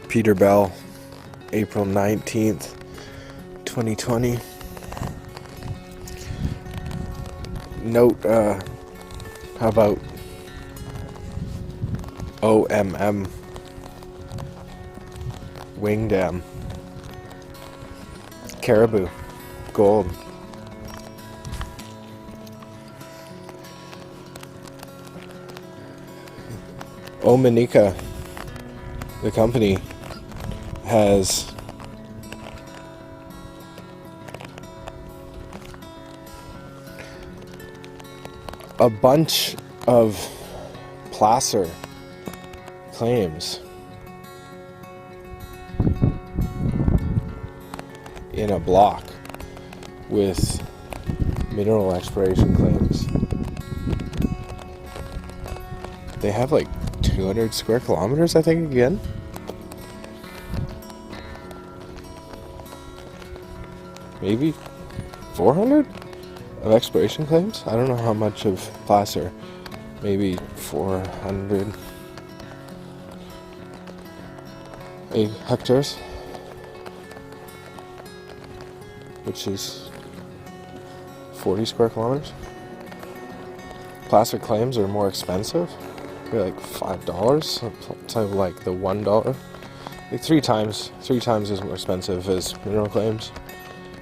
Peter Bell, April 19th, 2020. Note, how about OMM Wing Dam, Caribou, Gold. OMM, the company, has a bunch of placer claims in a block with mineral exploration claims. They have like 200 square kilometers, I think, again. Maybe 400 of exploration claims. I don't know how much of placer. Maybe 400 hectares, which is 40 square kilometers. Placer claims are more expensive. They're like $5. So like the $1, like three times as more expensive as mineral claims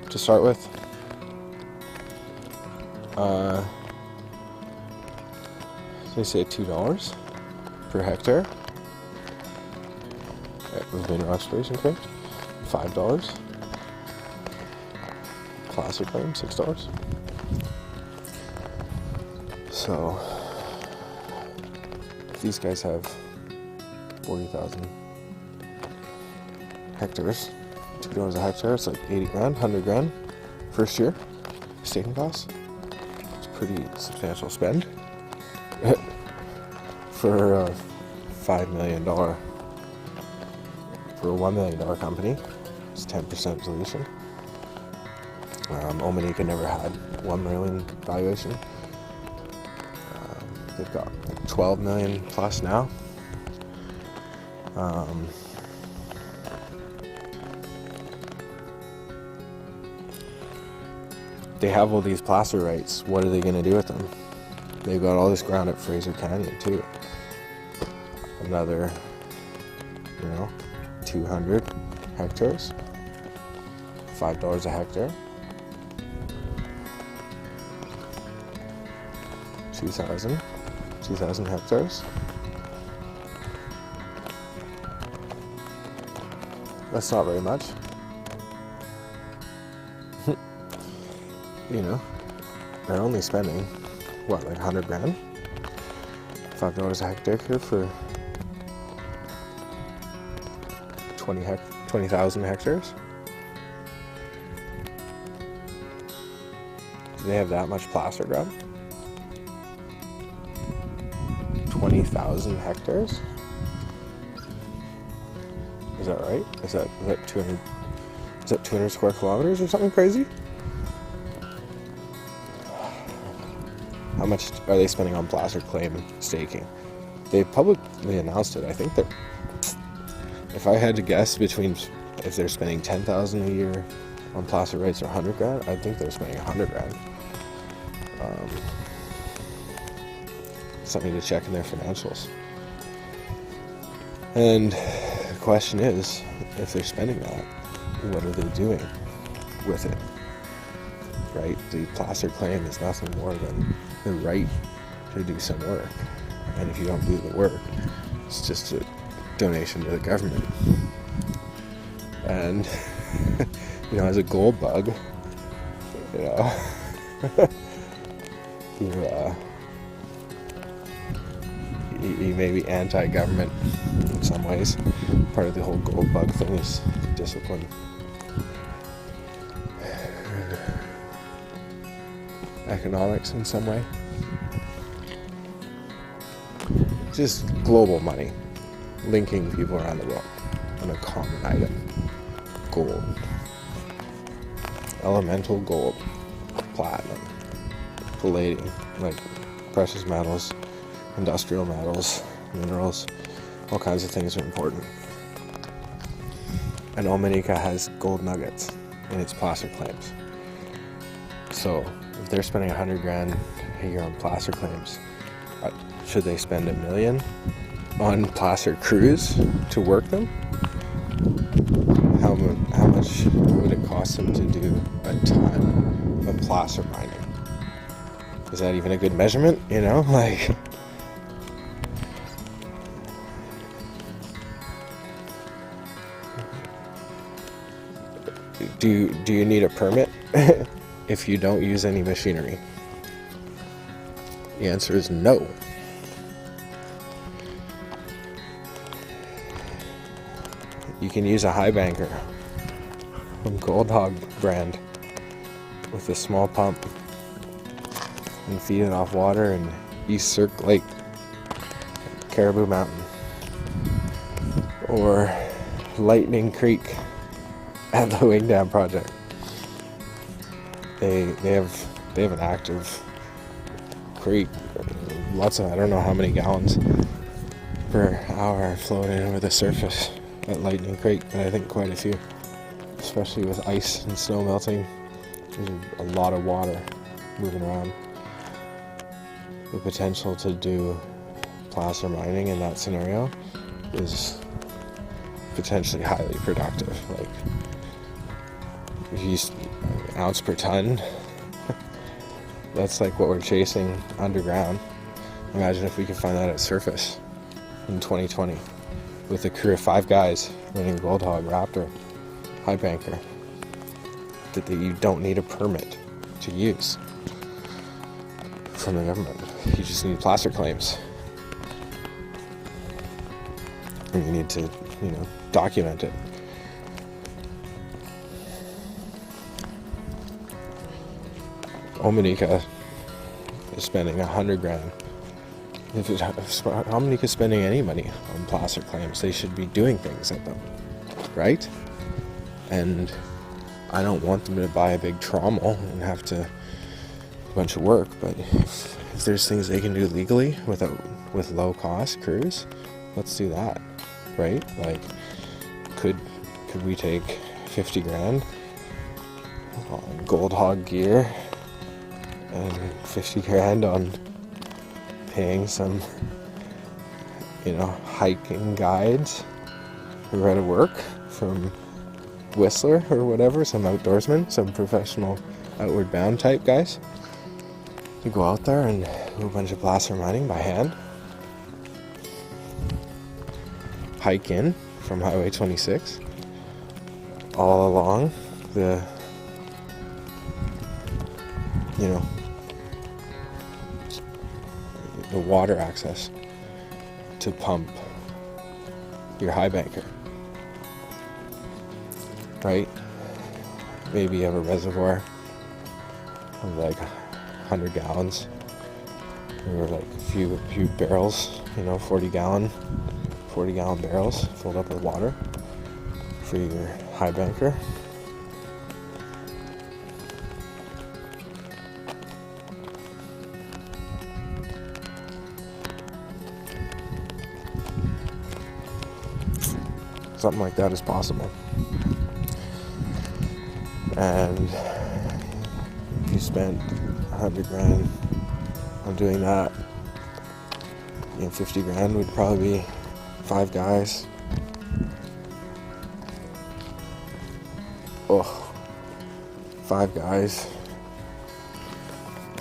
to start with. They say $2 per hectare with mineral exploration claims. $5. Placer claim $6. So if these guys have 40,000 hectares, $2 a hectare, it's like 80 grand, 100 grand first year staking costs. It's a pretty substantial spend for a $5 million, for a $1 million company. It's 10% dilution. OMM never had $1 million valuation. They've got like 12 million plus now. They have all these placer rights. What are they going to do with them? They've got all this ground at Fraser Canyon too. Another, 200 hectares. $5 a hectare. 2,000 hectares. That's not very much. They're only spending, what, like 100 grand? $5 a hectare here for 20,000 hectares? Do they have that much placer ground? 20,000 hectares? Is that right? Is that 200? Is that 200 square kilometers or something crazy? How much are they spending on placer claim staking? They publicly announced it. I think that if I had to guess between if they're spending 10,000 a year on placer rights or 100 grand, I think they're spending 100 grand. Something to check in their financials. And the question is, if they're spending that, what are they doing with it? Right? The placer claim is nothing more than the right to do some work. And if you don't do the work, it's just a donation to the government. And, as a gold bug, you may be anti-government in some ways. Part of the whole gold bug thing is discipline. Economics in some way. Just global money linking people around the world on a common item. Gold. Elemental gold. Platinum. Palladium. Like precious metals. Industrial metals. Minerals. All kinds of things are important. and Omanika has gold nuggets in its placer claims. So if they're spending $100,000 a year on placer claims, should they spend $1 million on placer crews to work them? How much would it cost them to do a ton of placer mining? Is that even a good measurement? You know, like, do you need a permit if you don't use any machinery? The answer is no. You can use a high banker from Gold Hog brand with a small pump and feed it off water in East Cirque Lake, Caribou Mountain, or Lightning Creek at the Wing Dam project. They have an active creek, lots of, I don't know how many gallons per hour floating over the surface at Lightning Creek, but I think quite a few, especially with ice and snow melting. There's a lot of water moving around. The potential to do placer mining in that scenario is potentially highly productive. Like, if you use ounce per ton, that's like what we're chasing underground. Imagine if we could find that at surface in 2020 with a crew of 5 guys running Gold Hog, Raptor, High Banker, that you don't need a permit to use from the government. You just need placer claims, and you need to, document it. Omanika is spending $100,000. If Omanika's spending any money on placer claims, they should be doing things at them, right? And I don't want them to buy a big trommel and have to a bunch of work, but if there's things they can do legally with low cost crews, let's do that, right? Like, could we take $50,000 on Gold Hog gear and $50,000 on paying some, hiking guides who are out of work from Whistler or whatever, some outdoorsmen, some professional outward bound type guys, to go out there and do a bunch of placer mining by hand, hike in from Highway 26 all along the water access to pump your high banker, right? Maybe you have a reservoir of like 100 gallons or like a few barrels, 40 gallon barrels filled up with water for your high banker. Something like that is possible. And if you spent $100,000 on doing that, $50,000 would probably be 5 guys. 5 guys,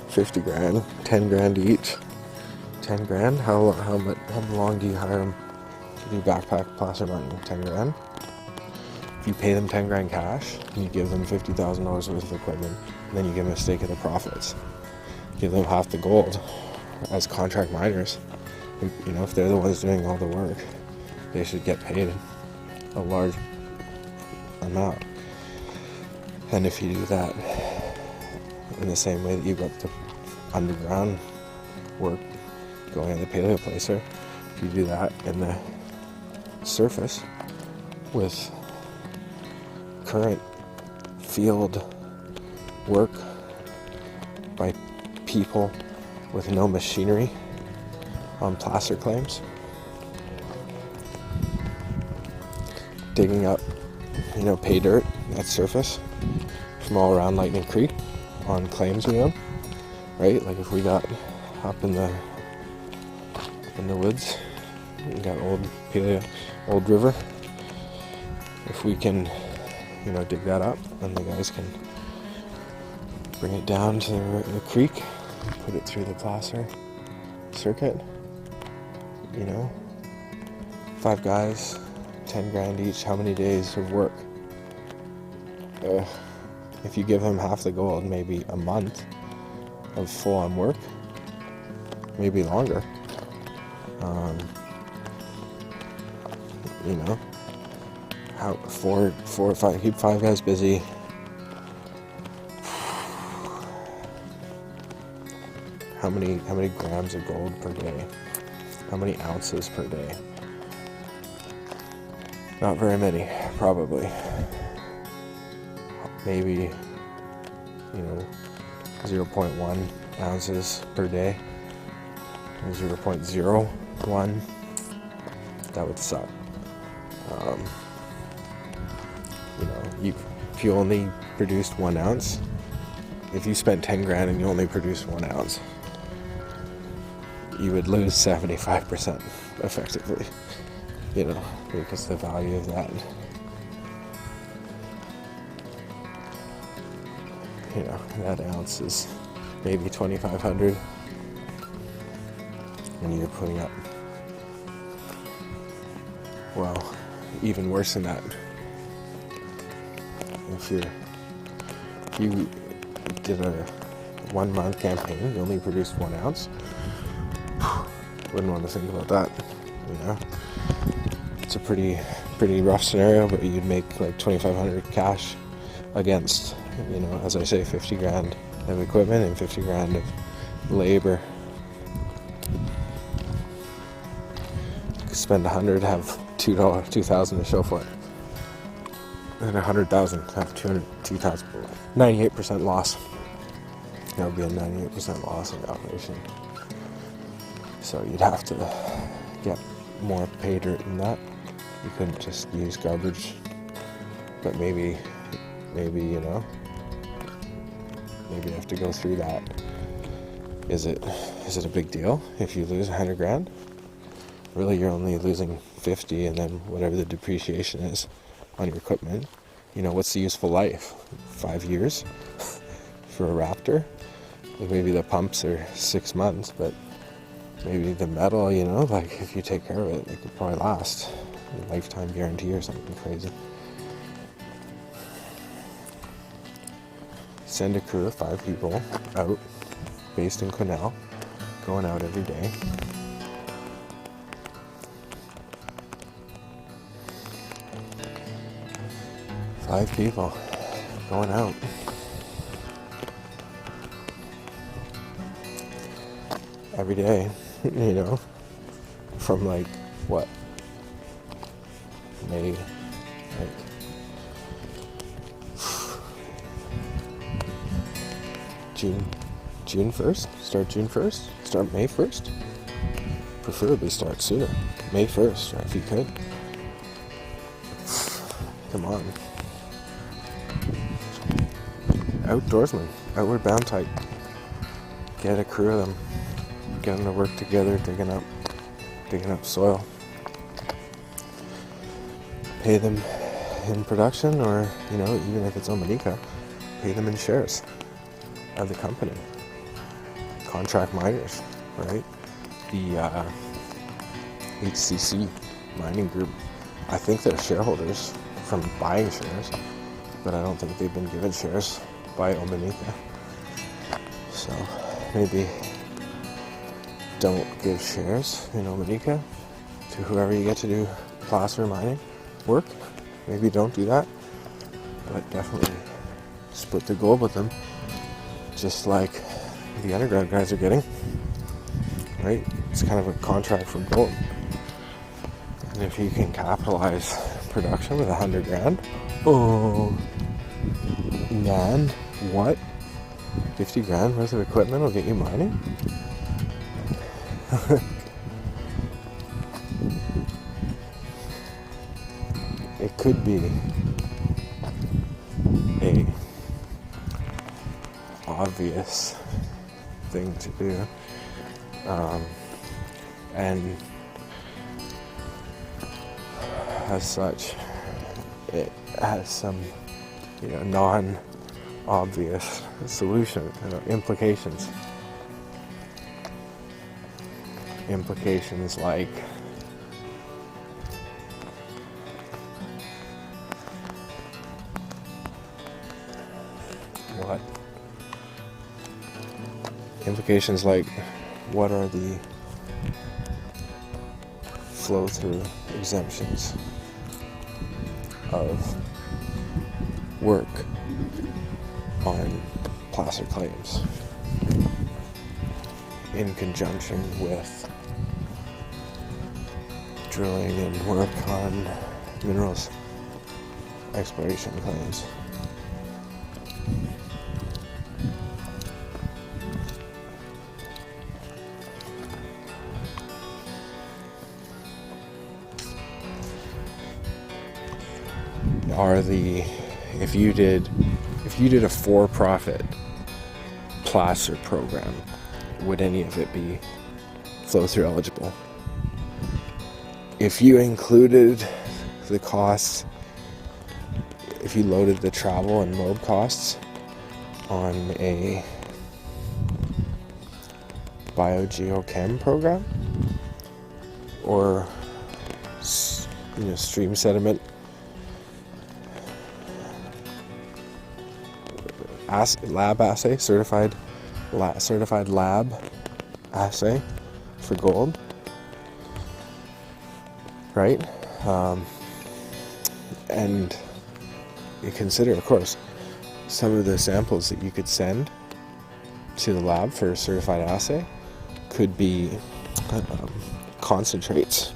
$50,000, $10,000 each. $10,000. How long do you hire them to do backpack placer mining? $10,000. If you pay them $10,000 cash, and you give them $50,000 worth of equipment, and then you give them a stake of the profits. Give them half the gold as contract miners. If they're the ones doing all the work, they should get paid a large amount. And if you do that in the same way that you got the underground work going in the paleo placer, if you do that in the surface with current field work by people with no machinery on placer claims, digging up pay dirt at surface from all around Lightning Creek on claims we own, right? Like if we got up in the woods, we got old river. If we can, dig that up, then the guys can bring it down to the creek, put it through the placer circuit. 5 guys, 10 grand each. How many days of work? If you give them half the gold, maybe a month of full-on work, maybe longer. How 4 or 5, keep 5 guys busy. How many grams of gold per day? How many ounces per day? Not very many, probably. Maybe, 0.1 ounces per day. 0.01. That would suck. If you only produced 1 ounce, if you spent 10 grand and you only produced 1 ounce, you would lose 75% effectively, because the value of that, that ounce is maybe 2,500, and you're putting up, well, even worse than that. If you did a 1 month campaign, you only produced 1 ounce, wouldn't want to think about that, It's a pretty rough scenario, but you'd make like 2,500 cash against, as I say, 50 grand of equipment and 50 grand of labor. Spend 100, have $2,000 to show for it. And 100,000, have 2,000. 98% loss. That would be a 98% loss in the operation. So you'd have to get more pay dirt than that. You couldn't just use garbage. But maybe you have to go through that. Is it a big deal if you lose 100 grand? Really, you're only losing 50, and then whatever the depreciation is on your equipment. What's the useful life? 5 years for a Raptor? Maybe the pumps are 6 months, but maybe the metal, like if you take care of it, it could probably last a lifetime guarantee or something crazy. Send a crew of 5 people out, based in Quesnel, going out every day. Five people going out. Every day, from May, June 1st? Start June 1st? Start May 1st? Preferably start sooner. May 1st, if you could. Come on. Outdoorsman, outward bound type. Get a crew of them. Get them to work together, digging up soil. Pay them in production, or even if it's Omanika, pay them in shares of the company. Contract miners, right? The HCC mining group, I think they're shareholders from buying shares, but I don't think they've been given shares by Omanika. So maybe don't give shares in Omanika to whoever you get to do placer mining work. Maybe don't do that, but definitely split the gold with them, just like the underground guys are getting, right? It's kind of a contract for gold. And if you can capitalize production with 100 grand, oh man, what? 50 grand worth of equipment will get you mining? It could be a obvious thing to do, and as such, it has some, non-obvious solution, implications. Implications like what? Implications like what are the flow-through exemptions of work on placer claims in conjunction with drilling and work on minerals exploration claims. If you did a for-profit placer program, would any of it be flow-through eligible? If you included the costs, if you loaded the travel and mob costs on a biogeochem program, or stream sediment lab assay, certified lab assay for gold, right? And you consider, of course, some of the samples that you could send to the lab for a certified assay could be concentrates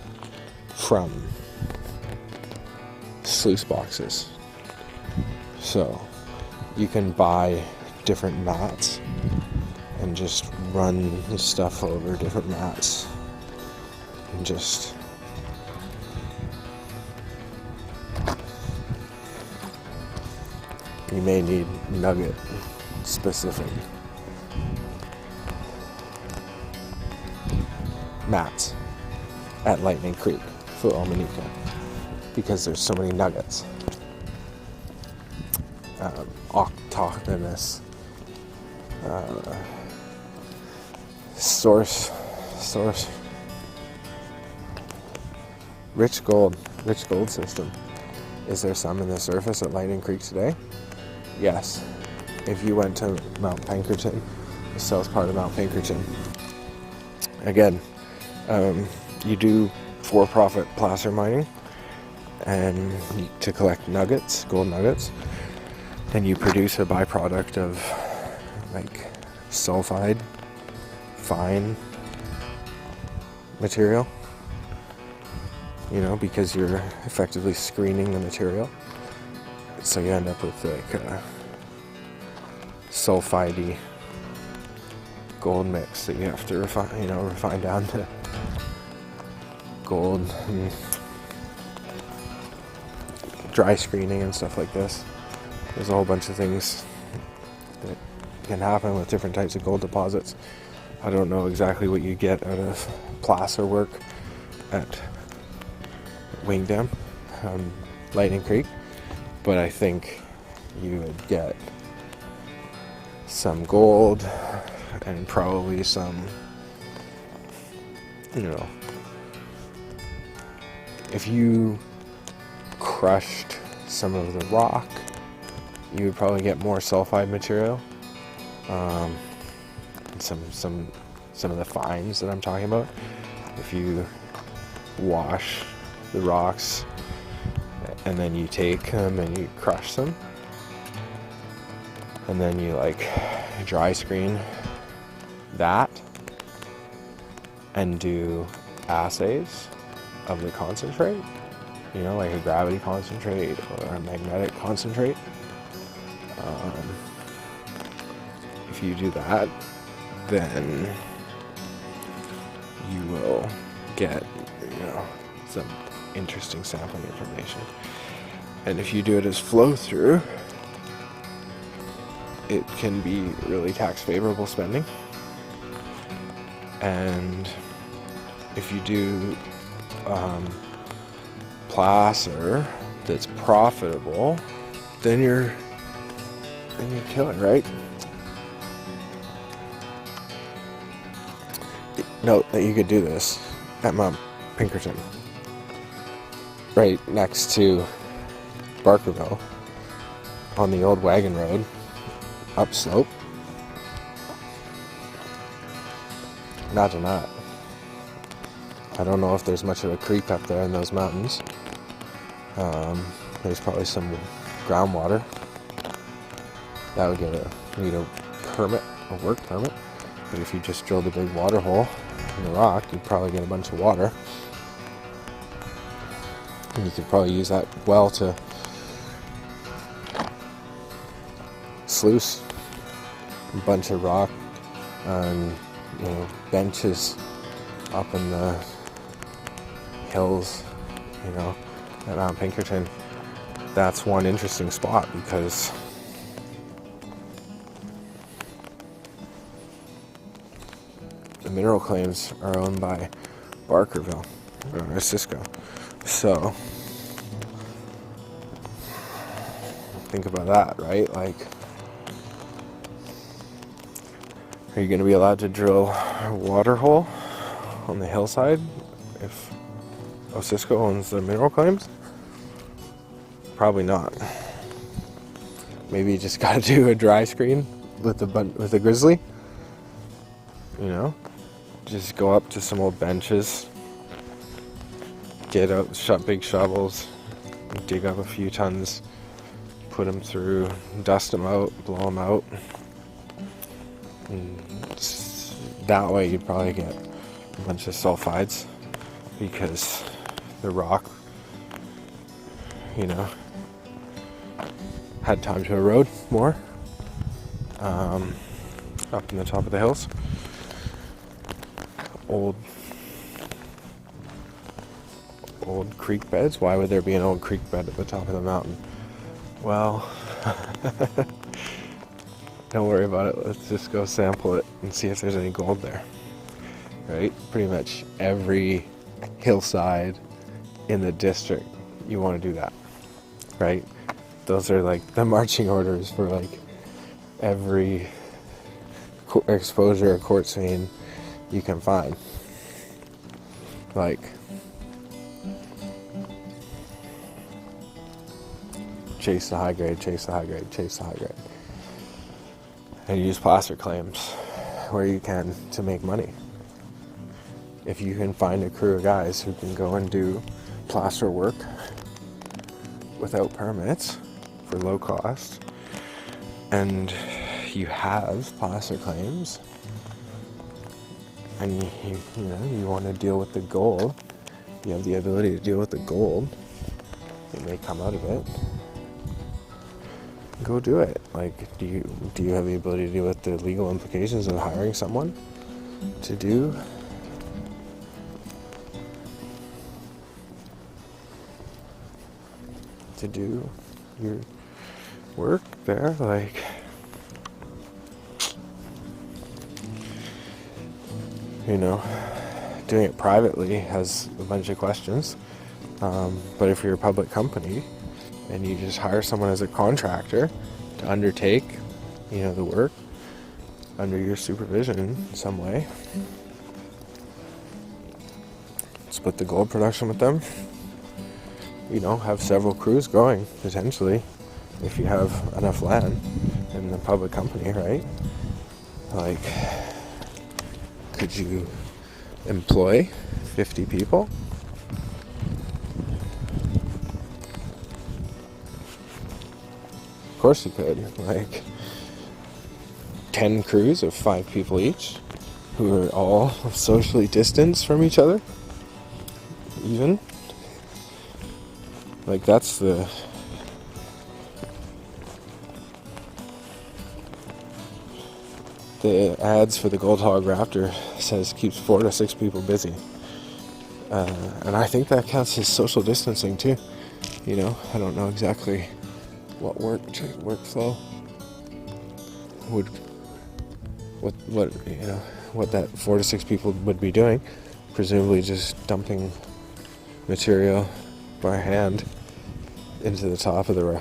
from sluice boxes. So you can buy different mats and just run the stuff over different mats and just you may need nugget specific mats at Lightning Creek for Omanika because there's so many nuggets. Octogenous source rich gold system. Is there some in the surface at Lightning Creek today? Yes. If you went to Mount Pinkerton, the south part of Mount Pinkerton, again, you do for-profit placer mining and to collect nuggets, gold nuggets, and you produce a byproduct of like sulfide, fine material, because you're effectively screening the material. So you end up with like a sulfide-y gold mix that you have to refine down to gold and dry screening and stuff like this. There's a whole bunch of things that can happen with different types of gold deposits. I don't know exactly what you get out of placer work at Wingdam, Lightning Creek, but I think you would get some gold and probably some, if you crushed some of the rock, you would probably get more sulfide material. Some of the fines that I'm talking about. If you wash the rocks and then you take them and you crush them, and then you dry screen that and do assays of the concentrate, like a gravity concentrate or a magnetic concentrate. If you do that, then you will get, some interesting sampling information. And if you do it as flow through, it can be really tax favorable spending. And if you do placer that's profitable, then you're killing, right? Note that you could do this at Mount Pinkerton, right next to Barkerville, on the old wagon road, upslope. Imagine that. I don't know if there's much of a creek up there in those mountains. There's probably some groundwater. That would need a permit, a work permit. But if you just drilled a big water hole in the rock, you'd probably get a bunch of water. And you could probably use that well to sluice a bunch of rock and benches up in the hills, at Mount Pinkerton. That's one interesting spot because the mineral claims are owned by Barkerville or Cisco. So think about that, right? Like, are you going to be allowed to drill a water hole on the hillside if Cisco owns the mineral claims? Probably not. Maybe you just got to do a dry screen with the grizzly. Just go up to some old benches, get out big shovels, dig up a few tons, put them through, dust them out, blow them out. And that way you'd probably get a bunch of sulfides because the rock, had time to erode more up in the top of the hills. Old creek beds. Why would there be an old creek bed at the top of the mountain? Well, don't worry about it. Let's just go sample it and see if there's any gold there. Right? Pretty much every hillside in the district, you want to do that. Right? Those are like the marching orders for like every exposure or quartz vein you can find. Like, chase the high grade, chase the high grade, chase the high grade. And use placer claims where you can to make money. If you can find a crew of guys who can go and do placer work without permits for low cost, and you have placer claims, and you want to deal with the gold, you have the ability to deal with the gold that may come out of it, go do it. Like, do you have the ability to deal with the legal implications of hiring someone to do your work there? Like, doing it privately has a bunch of questions, but if you're a public company and you just hire someone as a contractor to undertake the work under your supervision in some way, split the gold production with them, have several crews going potentially if you have enough land in the public company, right? Like, could you employ 50 people? Of course you could. Like, 10 crews of 5 people each who are all socially distanced from each other, even. Like, that's the ads for the Gold Hog Raptor says keeps 4 to 6 people busy. And I think that counts as social distancing too. I don't know exactly what workflow what that 4 to 6 people would be doing, presumably just dumping material by hand into the top of the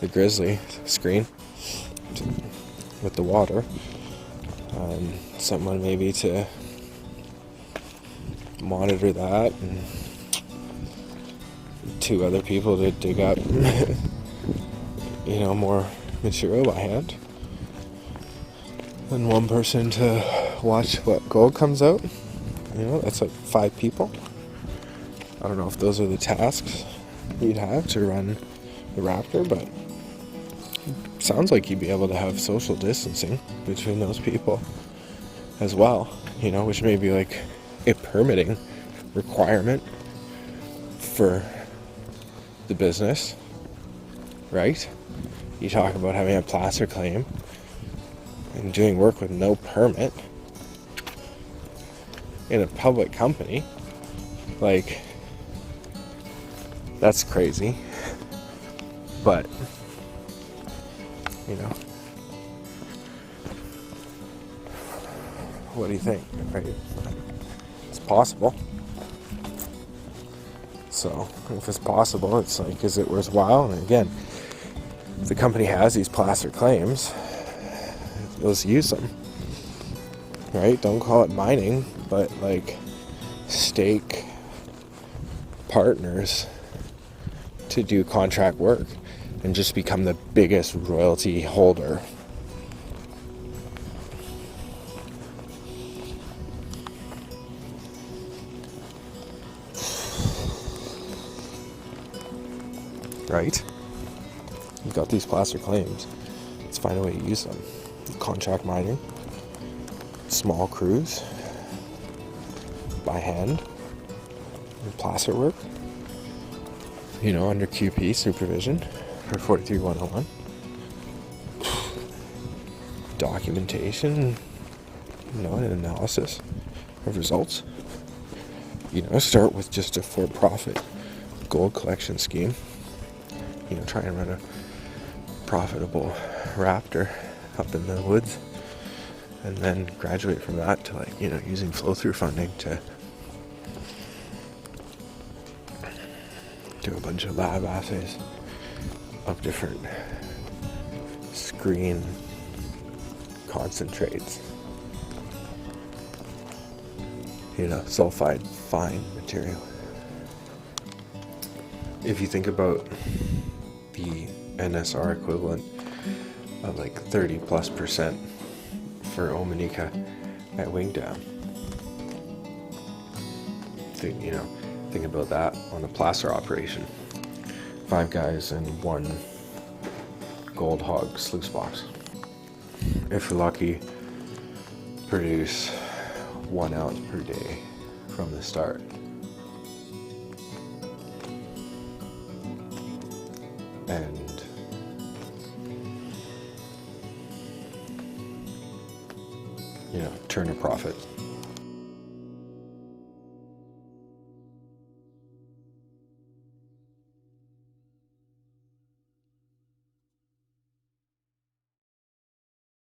grizzly screen with the water. Someone maybe to monitor that, and 2 other people to dig up more material by hand, and 1 person to watch what gold comes out. That's like 5 people. I don't know if those are the tasks you'd have to run the Raptor, but it sounds like you'd be able to have social distancing between those people as well, which may be like a permitting requirement for the business, right? You talk about having a placer claim and doing work with no permit in a public company. Like, that's crazy. But, what do you think? Right? It's possible. So, if it's possible, it's like, is it worthwhile? And again, if the company has these placer claims, let's use them. Right? Don't call it mining, but like stake partners to do contract work and just become the biggest royalty holder. Right? You've got these placer claims. Let's find a way to use them. Contract mining, small crews, by hand, and placer work, under QP supervision for 43101. Documentation, and analysis of results. Start with just a for-profit gold collection scheme. Try and run a profitable Raptor up in the woods, and then graduate from that to using flow-through funding to do a bunch of lab assays of different screen concentrates, sulfide fine material. If you think about the NSR equivalent of like 30+% for Omanika at Wingdown, think about that on a placer operation. 5 guys and 1 gold hog sluice box. If we're lucky, produce 1 ounce per day from the start. And turn a profit.